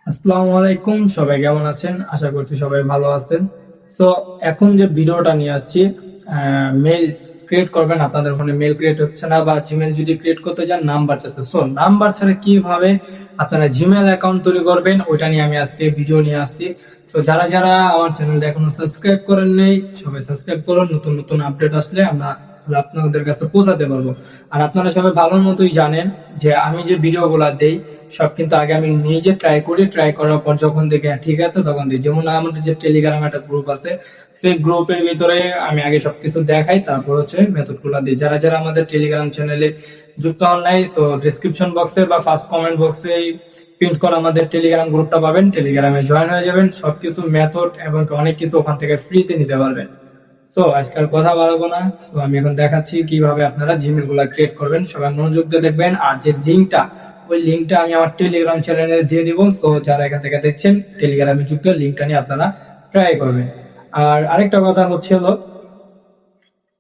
আসসালামু আলাইকুম, সবাই কেমন আছেন? আশা করছি সবাই ভালো আছেন। সো এখন যে ভিডিওটা নিয়ে আসছি, মেল ক্রিয়েট করবেন, আপনাদের ফোনে মেল ক্রিয়েট হচ্ছে না বা জিমেল যদি ক্রিয়েট করতে যান নাম্বার চাচ্ছে। সো নাম্বার ছাড়া কিভাবে আপনারা জিমেল অ্যাকাউন্ট তৈরি করবেন ওইটা নিয়ে আমি আজকে ভিডিও নিয়ে আসছি। সো যারা যারা আমার চ্যানেলটা এখনো সাবস্ক্রাইব করেন নেই, সবাই সাবস্ক্রাইব করুন। নতুন নতুন আপডেট আসলে আমরা আপনাদের কাছে পৌঁছাতে পারবো। আর আপনারা সবাই ভালো মতোই জানেন যে আমি যে ভিডিওগুলো দেই সব কিন্তু আগে আমি নিজে ট্রাই করি, ট্রাই করার পর যখন দেখি হ্যাঁ, ঠিক আছে তখন দিই। যেমন আমাদের যে টেলিগ্রাম একটা গ্রুপ আছে, সেই গ্রুপের ভিতরে আমি আগে সবকিছু দেখাই, তারপর হচ্ছে মেথড গুলা দিই। যারা যারা আমাদের টেলিগ্রাম চ্যানেলে যুক্ত হন নাই, সো ডিসক্রিপশন বক্সে বা ফার্স্ট কমেন্ট বক্সে প্রিন্ট করা আমাদের টেলিগ্রাম গ্রুপটা পাবেন, টেলিগ্রামে জয়েন হয়ে যাবেন, সবকিছু মেথড এবং অনেক কিছু ওখান থেকে ফ্রিতে নিতে পারবেন। সো আজকাল কথা বাড়াবো না। সো আমি এখন দেখাচ্ছি কিভাবে আপনারা জিমেল গুলা ক্রিয়েট করবেন। সবাই মনোযোগ দিয়ে দেখবেন। আর যে লিঙ্কটা, ওই লিঙ্কটা আমি আমার টেলিগ্রাম চ্যানেলে দিয়ে দিব। সো যারা এখান থেকে দেখছেন টেলিগ্রামে যুক্ত, লিঙ্কটা নিয়ে আপনারা ট্রাই করবেন। আর আরেকটা কথা হচ্ছে হলো,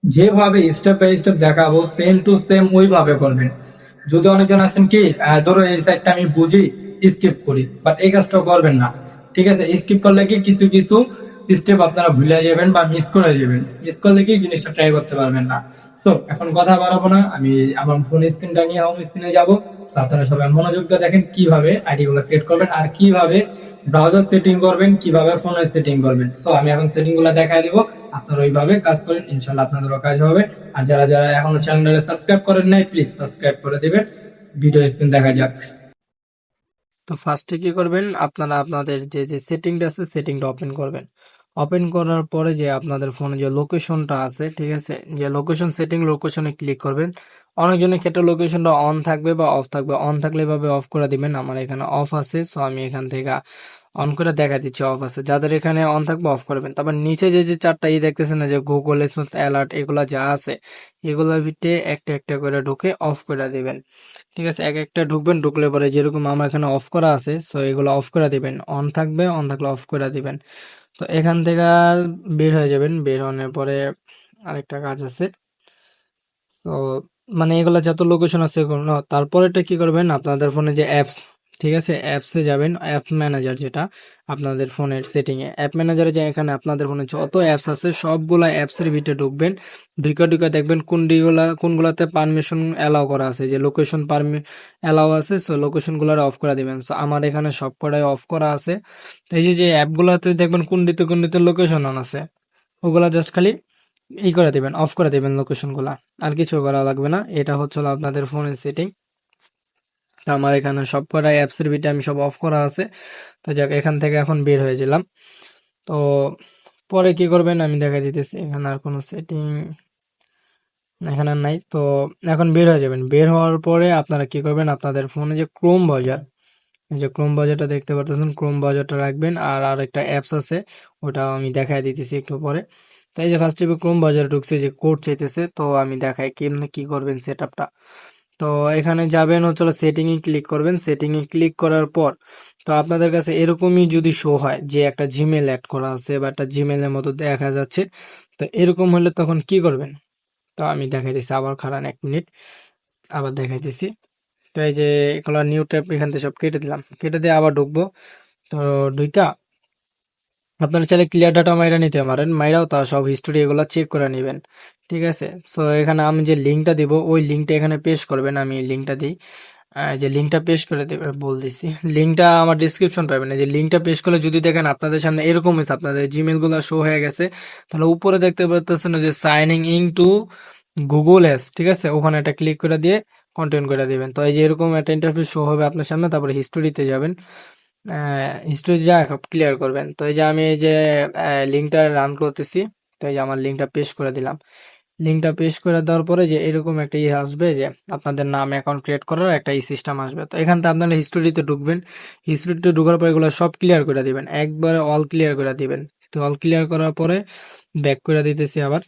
যেভাবে স্টেপ বাই স্টেপ দেখাবো সেম টু সেম ওইভাবে করবেন। যদি অনেকজন আছেন কি, ধরো এই সাইডটা আমি বুঝি, স্কিপ করি, বাট এই কাজটা করবেন না। ঠিক আছে, স্কিপ করলে কি কিছু কিছু স্টেপ আপনারা ভুলে যাবেন বা মিস করে যাবেন। মিস করলে কি জিনিসটা ট্রাই করতে পারবেন না। সো এখন কথা বাড়াবো না, আমি আমার ফোন স্ক্রিনটা নিয়ে হোম স্ক্রিনে যাবো। তো আপনারা সবাই মনোযোগ দিয়ে দেখেন কিভাবে আইডি গুলো ক্রিয়েট করবেন আর কিভাবে ব্রাউজার সেটিং করবেন, কিভাবে ফোনের সেটিং করবেন। সো আমি এখন সেটিং গুলো দেখাই দিব, আপনারা ওইভাবে কাজ করেন, ইনশাল্লাহ আপনাদেরও কাজ হবে। আর যারা যারা এখনো চ্যানেলটা সাবস্ক্রাইব করেন নাই, প্লিজ সাবস্ক্রাইব করে দিবেন। ভিডিও স্ক্রিন দেখা যাক। তো ফার্স্টে কি করবেন, আপনারা আপনাদের যে যে সেটিংটা আছে সেটিংটা ওপেন করবেন। ওপেন করার পরে যে আপনাদের ফোনে যে লোকেশনটা আছে, ঠিক আছে, যে লোকেশন সেটিং, লোকেশনে ক্লিক করবেন। অনেকজনের ক্ষেত্রে লোকেশনটা অন থাকবে বা অফ থাকবে। অন থাকলে এভাবে অফ করে দিবেন। আমার এখানে অফ আছে, সো আমি এখান থেকে অন করে দেখা দিচ্ছি অফ আছে। যাদের এখানে অন থাকবে অফ করবেন। তারপর নিচে যে যে চারটা দেখতেছেন না, যে গুগল এসএমএস অ্যালার্ট এগুলা যা আছে, এগুলোর ভিতরে একটা একটা করে ঢুকে অফ করে দিবেন। ঠিক আছে, এক একটা ঢুকবেন, ঢুকলে পরে যেরকম আমার এখানে অফ করা আছে, সো এগুলো অফ করে দিবেন। অন থাকবে, অন থাকলে অফ করে দিবেন। তো এখান থেকে বের হয়ে যাবেন। বের হওয়ার পরে আরেকটা কাজ আছে। তো মানে এগুলা যত লোকেশন আছে এগুলো, তারপরেটা কি করবেন, আপনাদের ফোনে যে অ্যাপস, ঠিক আছে, অ্যাপসে যাবেন। অ্যাপ ম্যানেজার যেটা আপনাদের ফোনের সেটিং এ, অ্যাপ ম্যানেজারে যে এখানে আপনাদের ফোনে যত অ্যাপস আছে সবগুলা অ্যাপসের ভিতরে ঢুকবেন। ঢুকা ঢুকা দেখবেন কোনগুলাতে পারমিশন অ্যালাউ করা আছে, যে লোকেশন অ্যালাউ আছে, সো লোকেশন গুলার অফ করে দিবেন। সো আমার এখানে সবকটাই অফ করা আছে। তো এই যে যে অ্যাপগুলাতে দেখবেন কোনটিতে কোনটিতে লোকেশন অন আছে, ওগুলা জাস্ট খালি করে দিবেন, অফ করে দিবেন লোকেশন গুলা। আর কিছু করা লাগবে না। এটা হচ্ছে হলো আপনাদের ফোনের সেটিং। তো আমার এখানে সব কটা অ্যাপস এর ভিতরে আমি সব অফ করা আছে। তো যাক, এখান থেকে এখন বের হয়ে গেলাম। তো পরে কি করবেন আমি দেখাই দিতেছি। এখানে আর কোনো সেটিং এখানে আর নাই। তো এখন বের হয়ে যাবেন। বের হওয়ার পরে আপনারা কি করবেন, আপনাদের ফোনে যে ক্রোম বাজার, এই যে ক্রোম বাজারটা দেখতে পারতেছেন, ক্রোম বাজারটা রাখবেন। আর আরেকটা অ্যাপস আছে, ওটা আমি দেখাই দিতেছি একটু পরে। তো এই যে ফার্স্ট টিপে ক্রোম বাজারে ঢুকছে, যে কোড চাইতেছে, তো আমি দেখাই কেমনে কি করবেন সেটআপটা। তো এখানে যাবেন হচ্ছে সেটিং এ ক্লিক করবেন। সেটিং এ ক্লিক করার পর তো আপনাদের কাছে এরকমই যদি শো হয় যে একটা জিমেল অ্যাড করা আছে বা একটা জিমেলের মতো দেখা যাচ্ছে, তো এরকম হলে তখন কি করবেন। তো আমি দেখাইতেছি, আবার খারান 1 মিনিট, আবার দেখাইতেছি। তো এই যে এগুলো নিউ ট্যাব, এখান থেকে সব কেটে দিলাম। কেটে দিয়ে আবার ঢুকবো। তো ঢুইকা আপনারা চাইলে ক্লিয়ার ডাটা মাইরা নিতে পারেন, মাইরাও তা সব হিস্টোরি এগুলো চেক করে নেবেন। ঠিক আছে, সো এখানে আমি যে লিঙ্কটা দিব ওই লিঙ্কটা এখানে পেস্ট করবেন। আমি লিঙ্কটা দিই, যে লিঙ্কটা পেস্ট করে দেবে বল দিছি, লিঙ্কটা আমার ডিসক্রিপশন পাবেন। এই যে লিঙ্কটা পেস্ট করলে যদি দেখেন আপনাদের সামনে এরকম হয়েছে, আপনাদের জিমেল গুলো শো হয়ে গেছে, তাহলে উপরে দেখতে পাচ্ছেন যে signing in two Google S, ঠিক আছে, ওখানে একটা ক্লিক করে দিয়ে কন্টিনিউ করে দিবেন। তো এই যে এরকম একটা ইন্টারফেস শো হবে আপনার সামনে। তারপরে হিস্টোরিতে যাবেন, হিস্টোরি যা ক্লিয়ার করবেন। তো এই যে আমি এই যে লিঙ্কটা রান করতেছি, তো এই যে আমার লিঙ্কটা পেস্ট করে দিলাম। লিঙ্কটা পেস্ট করে দেওয়ার পরে যে এরকম একটা আসবে, যে আপনাদের নাম অ্যাকাউন্ট ক্রিয়েট করার একটা সিস্টেম আসবে। তো এখান থেকে আপনারা হিস্টোরিতে ঢুকবেন। হিস্টোরিতে ঢোকার পরে এগুলো সব ক্লিয়ার করে দিবেন, একবারে অল ক্লিয়ার করে দিবেন। তো অল ক্লিয়ার করার পরে ব্যাক করে দিতেছি আবার।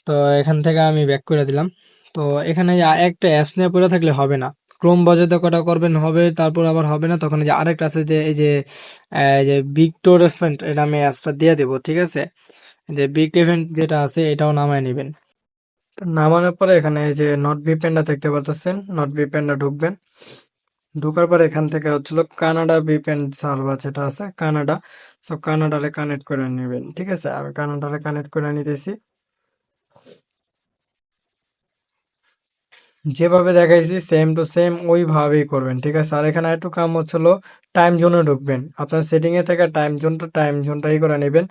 তো এখান থেকে আমি ব্যাক করে দিলাম। তো এখানে একটা অ্যাপস নিয়ে পড়ে থাকলে হবে না। ক্রোম বাজাতে কটা করবেন হবে, তারপর আবার হবে না। তখন এই যে আরেকটা আছে, যে এই যে যে বিগ টোর ইভেন্ট, এটা আমি অ্যাপসটা দিয়ে দেবো। ঠিক আছে, যে বিগ ইভেন্ট যেটা আছে এটাও নামায় নেবেন। তো নামানোর পরে এখানে এই যে নট ভিপিএনটা দেখতে পারতেছেন, নট ভিপিএনটা ঢুকবেন। ঢোকার পর এখান থেকে হচ্ছিল কানাডা ভিপিএন সার্ভার যেটা আছে কানাডা, সো কানাডারে কানেক্ট করে নেবেন। ঠিক আছে, আমি কানাডারে কানেক্ট করে নিতেছি। যেভাবে দেখাইছি সেম টু সেম ওইভাবেই করবেন। ঠিক আছে, আর এখানে একটু কাম হচ্ছিল, টাইম জোনে ঢুকবেন। আপনার সেটিং এ থেকে টাইম জোনটাই করে নেবেন।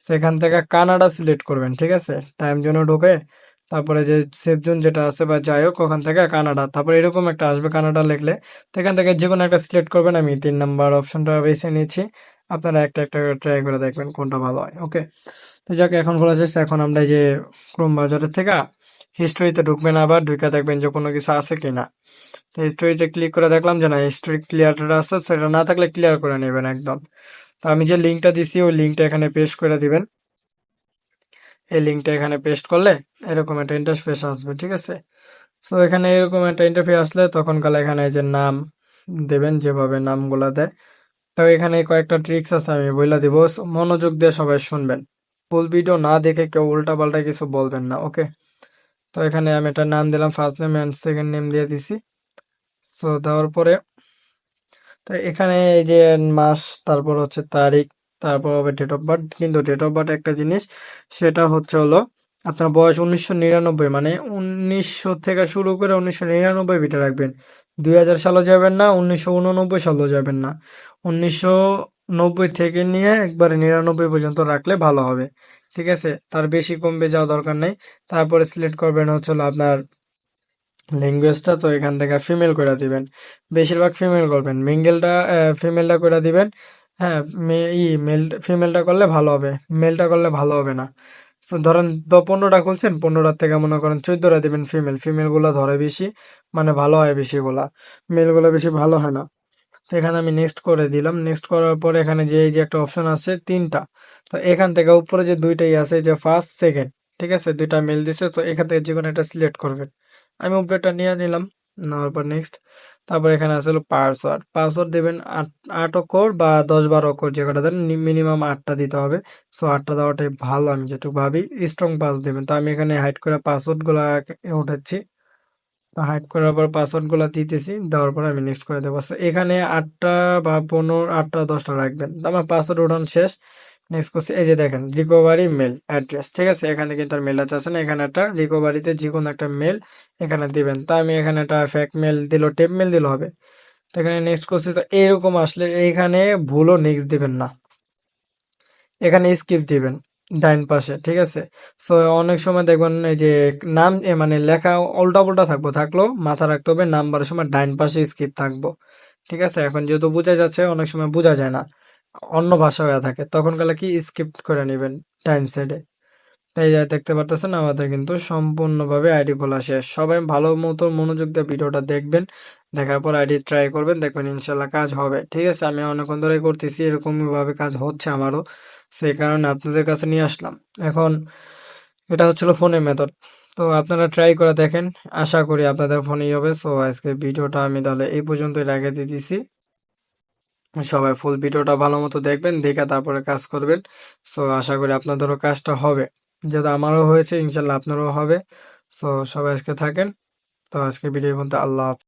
সেখান থেকে কানাডা সিলেক্ট করবেন। ঠিক আছে, টাইম জোনে ঢুকে তারপরে যে সেফ জোন যেটা আছে বা যাই হোক ওখান থেকে কানাডা, তারপরে এরকম একটা আসবে কানাডা লিখলে, তো এখান থেকে যে কোনো একটা সিলেক্ট করবেন। আমি 3 নাম্বার অপশনটা বেছে নিচ্ছি। আপনারা একটা একটা ট্রাই করে দেখবেন কোনটা ভালো হয়। ওকে, তো যাক, এখন খোলা শেষ। এখন আমরা এই যে ক্রোম ব্রাউজারের থেকে হিস্টোরিতে ঢুকবেন, আবার ঢুকে দেখবেন যে কোনো কিছু আছে কিনা। তো হিস্টোরিতে ক্লিক করে দেখলাম যে না, হিস্টোরি ক্লিয়ার আছে, সেটা না থাকলে ক্লিয়ার করে নেবেন একদম। তো আমি যে লিঙ্কটা দিছি ওই লিঙ্কটা এখানে পেস্ট করে দিবেন। এই লিঙ্কটা এখানে পেস্ট করলে এরকম একটা ইন্টারফেস আসবে। ঠিক আছে, সো এখানে এরকম একটা ইন্টারফেস আসলে তখন কালে এখানে এই যে নাম দেবেন, যেভাবে নামগুলা দেয়। তো এখানে কয়েকটা ট্রিক্স আছে, আমি বইলা দিব, মনোযোগ দিয়ে সবাই শুনবেন। ফুল ভিডিও না দেখে কেউ উল্টা পাল্টা কিছু বলবেন না। ওকে, তো এখানে আমি একটা নাম দিলাম, first name and second name দিয়ে দিছি। সো দেওয়ার পরে তো এখানে এই যে মাস, তারপর হচ্ছে তারিখ, তারপর হবে ডেট অফ বার্থ। কিন্তু ডেট অফ বার্থ একটা জিনিস, সেটা হচ্ছে হলো আপনার বয়স 1999, মানে 1900 থেকে শুরু করে 1999 ভিতরে রাখবেন। 2000 সালও যাবেন না, 1989 সালও যাবেন না। 1990 থেকে নিয়ে একবারে 99 পর্যন্ত রাখলে ভালো হবে। ঠিক আছে, তার বেশি কমবে যাওয়া দরকার নেই। তারপরে সিলেক্ট করবেন হচ্ছে হলো আপনার ল্যাঙ্গুয়েজটা, তো এখান থেকে ফিমেল করে দিবেন। বেশিরভাগ ফিমেল করবেন, ফিমেলটা করে দিবেন। হ্যাঁ, ফিমেলটা করলে ভালো হবে, মেলটা করলে ভালো হবে না। তো ধরেন 15টা খুলছেন, 15টার থেকে মনে করেন 14টা দিবেন ফিমেল। ফিমেল গুলা ধরে বেশি, মানে ভালো হয় বেশি গুলা, মেল গুলা বেশি ভালো হয় না। তো এখানে আমি নেক্সট করে দিলাম। নেক্সট করার পর এখানে যে এই যে একটা অপশন আছে তিনটা, তো এখান থেকে উপরে যে দুইটাই আছে, যে ফার্স্ট সেকেন্ড, ঠিক আছে, দুইটা মেল দিছে, তো এখান থেকে যে কোনো একটা সিলেক্ট করবেন। আমি উপরেটা নিয়ে নিলাম, নেওয়ার পর নেক্সট। তারপর এখানে আছে হলো পাসওয়ার্ড। পাসওয়ার্ড দেবেন 8 অক্ষর বা 10-12 অক্ষর, যে কটা দেন, মিনিমাম 8টা দিতে হবে। সো 8টা দেওয়াটাই ভালো, আমি যেটুকু ভাবি। স্ট্রং পাস দেবেন। তো আমি এখানে হাইড করে পাসওয়ার্ড গুলা উঠাচ্ছি। হাইড করার পর পাসওয়ার্ড গুলা দিতেছি, দেওয়ার পর আমি নেক্সট করে দেবো। So, এখানে 8টা বা 15, 8টা 10টা রাখবেন। তো আমার পাসওয়ার্ড উঠান শেষ। নেক্সট করছি, এই যে দেখেন রিকভারি মেল অ্যাড্রেস। ঠিক আছে, এখানে কিন্তু আর মেল আছে না, এখানে একটা রিকভারিতে যে কোনো একটা মেল এখানে দিবেন। তা আমি এখানে একটা ফেক মেল দিল, টেপ মেল দিল হবে। তো এখানে নেক্সট করছি, তো এরকম আসলে এইখানে ভুলও নেক্সট দিবেন না, এখানে স্কিপ দিবেন ডাইন পাশে। ঠিক আছে, সো অনেক সময় দেখবেন এই যে নাম মানে লেখা উল্টা পুল্টা থাকলেও মাথা রাখতে হবে, নাম্বারের সময় ডাইন পাশে স্কিপ থাকবো। ঠিক আছে, এখন যেহেতু বোঝা যাচ্ছে, অনেক সময় বোঝা যায় না, অন্য ভাষা হয়ে থাকে, তখন গেলে কি স্কিপ করে নেবেন ডাইন সাইডে। তাই যা দেখতে পারতেছেন, আমাদের কিন্তু সম্পূর্ণভাবে আইডি খোলা শেষ। সবাই ভালো মতো মনোযোগ দিয়ে ভিডিওটা দেখবেন, দেখার পর আইডি ট্রাই করবেন, দেখবেন ইনশাল্লাহ কাজ হবে। ঠিক আছে, আমি অনেকক্ষণ ধরে করতেছি, এরকম ভাবে কাজ হচ্ছে আমারও, সেই কারণে আপনাদের কাছে নিয়ে আসলাম। এখন এটা হচ্ছিল ফোনের মেথড, তো আপনারা ট্রাই করে দেখেন, আশা করি আপনাদের ফোনেই হবে। সো আজকে ভিডিওটা আমি তাহলে এই পর্যন্তই রেখে দিতেছি। সবাই ফুল ভিডিওটা ভালো মতো দেখবেন, দেখে তারপরে কাজ করবেন। সো আশা করি আপনাদেরও কাজটা হবে, যেহেতু আমারও হয়েছে, ইনশাল্লাহ আপনারও হবে। সো সবাই আজকে থাকেন। তো আজকে ভিডিও পর্যন্ত, আল্লাহ হাফেজ।